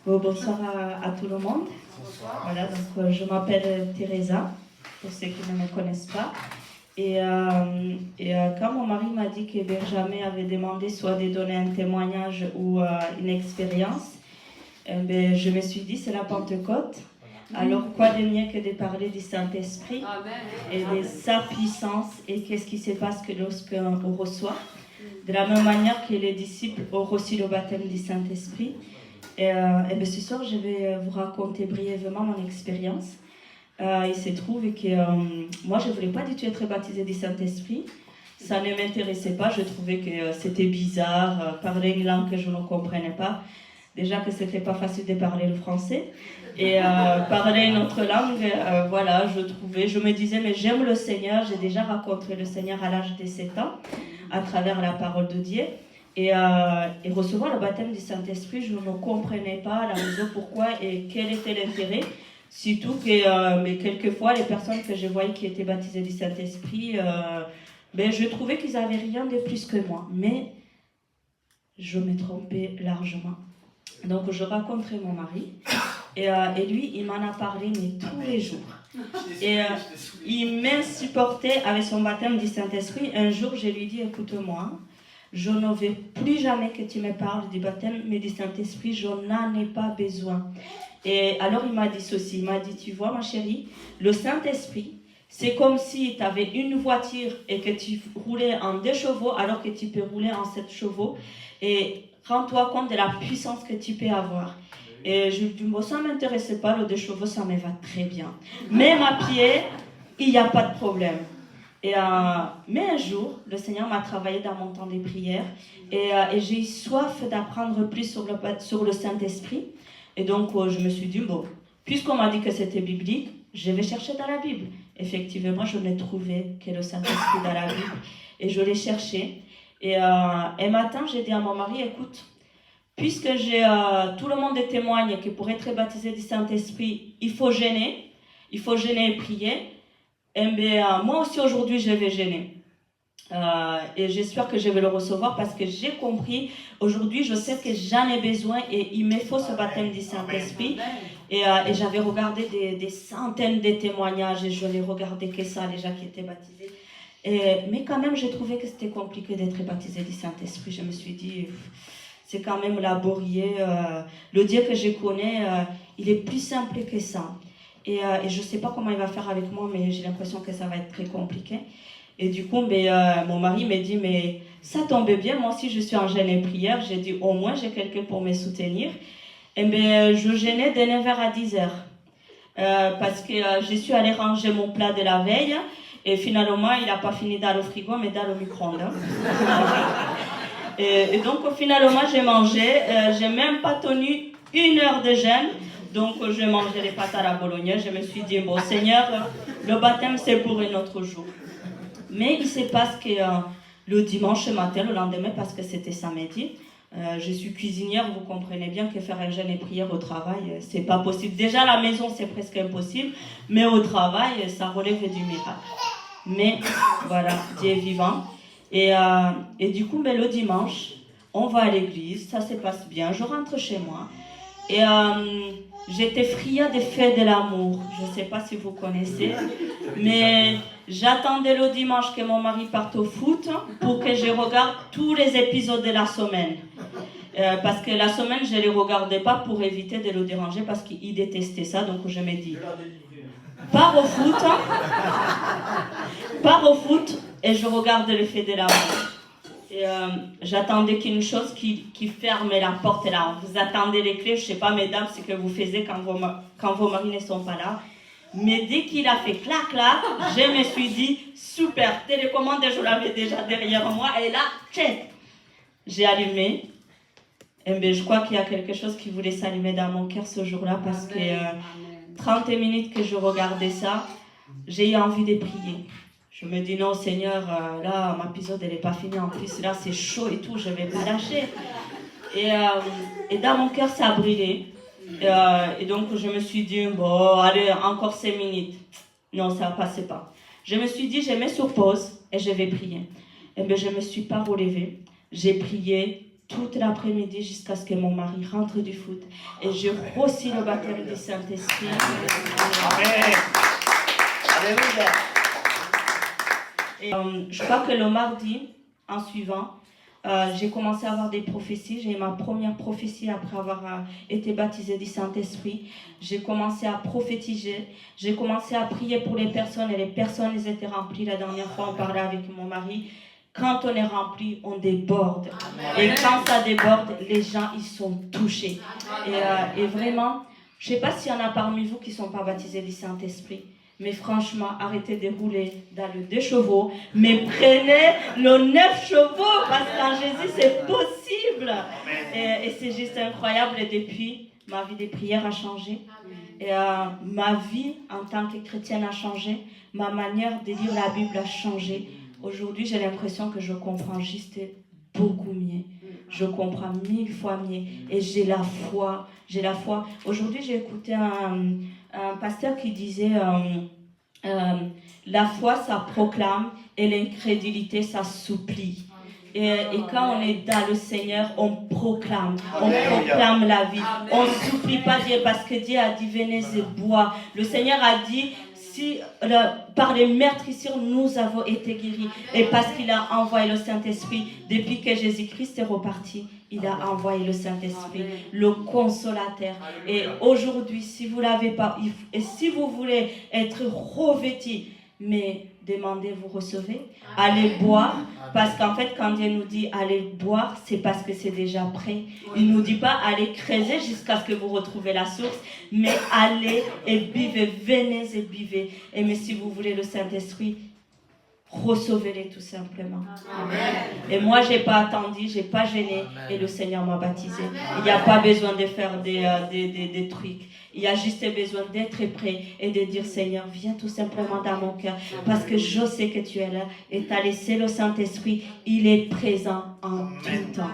Bonsoir à tout le monde. Bonsoir. Voilà, donc je m'appelle Teresa, pour ceux qui ne me connaissent pas. Et quand mon mari m'a dit que Benjamin avait demandé soit de donner un témoignage ou une expérience, je me suis dit c'est la Pentecôte. Alors quoi de mieux que de parler du Saint-Esprit et de sa puissance et qu'est-ce qui se passe que lorsqu'on reçoit. De la même manière que les disciples ont reçu le baptême du Saint-Esprit. Et ce soir, je vais vous raconter brièvement mon expérience. Il se trouve que moi, je ne voulais pas du tout être baptisée du Saint-Esprit. Ça ne m'intéressait pas. Je trouvais que c'était bizarre, parler une langue que je ne comprenais pas. Déjà que ce n'était pas facile de parler le français. Et parler une autre langue, voilà, je me disais, mais j'aime le Seigneur. J'ai déjà rencontré le Seigneur à l'âge de 7 ans, à travers la parole de Dieu. Et recevoir le baptême du Saint-Esprit, je ne comprenais pas la raison pourquoi et quel était l'intérêt. Surtout que mais quelquefois, les personnes que je voyais qui étaient baptisées du Saint-Esprit, je trouvais qu'ils n'avaient rien de plus que moi. Mais je me trompais largement. Donc, je rencontrais mon mari et lui, il m'en a parlé mais tous les jours. Et il m'insupportait avec son baptême du Saint-Esprit. Un jour, je lui dis, écoute-moi, je ne veux plus jamais que tu me parles du baptême, mais du Saint-Esprit, je n'en ai pas besoin. Et alors il m'a dit ceci, il m'a dit, tu vois ma chérie, le Saint-Esprit, c'est comme si tu avais une voiture et que tu roulais en 2 chevaux alors que tu peux rouler en 7 chevaux. Et rends-toi compte de la puissance que tu peux avoir. Et je lui dis, bon, ça ne m'intéressait pas, le 2 chevaux, ça me va très bien. Même à pied, il n'y a pas de problème. Mais un jour, le Seigneur m'a travaillé dans mon temps de prière et j'ai eu soif d'apprendre plus sur le Saint-Esprit. Et donc, je me suis dit, bon, puisqu'on m'a dit que c'était biblique, je vais chercher dans la Bible. Effectivement, je n'ai trouvé que le Saint-Esprit dans la Bible et je l'ai cherché. Et un matin, j'ai dit à mon mari, écoute, puisque tout le monde témoigne que pour être baptisé du Saint-Esprit, il faut gêner et prier. Moi aussi aujourd'hui je vais gêner et j'espère que je vais le recevoir parce que j'ai compris aujourd'hui, je sais que j'en ai besoin et il me faut ce baptême du Saint-Esprit et j'avais regardé des centaines de témoignages et je n'ai regardé que ça, les gens qui étaient baptisés mais quand même j'ai trouvé que c'était compliqué d'être baptisé du Saint-Esprit. Je me suis dit c'est quand même laborieux, le Dieu que je connais il est plus simple que ça. Et je ne sais pas comment il va faire avec moi, mais j'ai l'impression que ça va être très compliqué. Et du coup, mon mari me dit, mais ça tombe bien, moi aussi je suis en jeûne et prière. J'ai dit, au moins j'ai quelqu'un pour me soutenir. Et je jeûnais de 9h à 10h. Parce que je suis allée ranger mon plat de la veille. Et finalement, il n'a pas fini dans le frigo, mais dans le micro-ondes. Et donc, finalement, j'ai mangé. J'ai même pas tenu 1 heure de jeûne. Donc, je mangeais les pâtes à la bolognaise. Je me suis dit, bon, Seigneur, le baptême, c'est pour un autre jour. Mais il se passe que le dimanche matin, le lendemain, parce que c'était samedi, je suis cuisinière, vous comprenez bien que faire un jeûne et prière au travail, c'est pas possible. Déjà, à la maison, c'est presque impossible, mais au travail, ça relève du miracle. Mais, voilà, Dieu est vivant. Et du coup, le dimanche, on va à l'église, ça se passe bien, je rentre chez moi. Et j'étais friande des fêtes de l'amour. Je ne sais pas si vous connaissez. Mais j'attendais le dimanche que mon mari parte au foot pour que je regarde tous les épisodes de la semaine. Parce que la semaine, je ne les regardais pas pour éviter de le déranger parce qu'il détestait ça. Donc je me dis, pars au foot et je regarde les fêtes de l'amour. Et j'attendais qu'une chose qui ferme la porte là. Vous attendez les clés, je ne sais pas mesdames ce que vous faisiez quand vos maris ne sont pas là. Mais dès qu'il a fait clac clac, je me suis dit super, télécommande je l'avais déjà derrière moi et là, tchèque, j'ai allumé. Et je crois qu'il y a quelque chose qui voulait s'allumer dans mon cœur ce jour-là parce que 30 minutes que je regardais ça, j'ai eu envie de prier. Je me dis non Seigneur, là ma épisode elle n'est pas finie, en plus là c'est chaud et tout, je ne vais pas lâcher. Et dans mon cœur ça a brûlé. Et donc je me suis dit, bon allez encore 5 minutes. Non ça ne passait pas. Je me suis dit je mets sur pause et je vais prier. Et bien je ne me suis pas relevée. J'ai prié toute l'après-midi jusqu'à ce que mon mari rentre du foot. Et j'ai reçu le baptême du Saint-Esprit. Amen. Alléluia. Et, je crois que le mardi, en suivant, j'ai commencé à avoir des prophéties. J'ai eu ma première prophétie après avoir été baptisée du Saint-Esprit. J'ai commencé à prophétiser. J'ai commencé à prier pour les personnes et les personnes elles étaient remplies. La dernière fois, on parlait avec mon mari. Quand on est rempli, on déborde. Et quand ça déborde, les gens, ils sont touchés. Et vraiment, je ne sais pas s'il y en a parmi vous qui ne sont pas baptisés du Saint-Esprit. Mais franchement, arrêtez de rouler dans le 2 chevaux, mais prenez le 9 chevaux, parce qu'en Jésus, c'est possible. Et c'est juste incroyable. Et depuis, ma vie de prière a changé. Et ma vie en tant que chrétienne a changé. Ma manière de lire la Bible a changé. Aujourd'hui, j'ai l'impression que je comprends juste beaucoup mieux. Je comprends 1000 fois mieux. Et j'ai la foi. Aujourd'hui, j'ai écouté un pasteur qui disait la foi, ça proclame et l'incrédulité, ça supplie. Et quand on est dans le Seigneur, on proclame la vie. On ne supplie pas Dieu parce que Dieu a dit venez et bois. Le Seigneur a dit si par les meurtrissures nous avons été guéris et parce qu'il a envoyé le Saint-Esprit depuis que Jésus-Christ est reparti, il a envoyé le Saint-Esprit, le consolateur. Et aujourd'hui, si vous l'avez pas, et si vous voulez être revêtis, mais demandez, vous recevez, allez boire, parce qu'en fait, quand Dieu nous dit allez boire, c'est parce que c'est déjà prêt. Il ne nous dit pas allez creuser jusqu'à ce que vous retrouvez la source, mais allez et buvez, venez et buvez. Et mais si vous voulez le Saint-Esprit, recevez-les tout simplement. Amen. Et moi, je n'ai pas attendu, je n'ai pas gêné, et le Seigneur m'a baptisé. Il n'y a pas besoin de faire des trucs. Il y a juste besoin d'être prêt et de dire Seigneur, viens tout simplement dans mon cœur, parce que je sais que tu es là et tu as laissé le Saint-Esprit, il est présent en tout temps.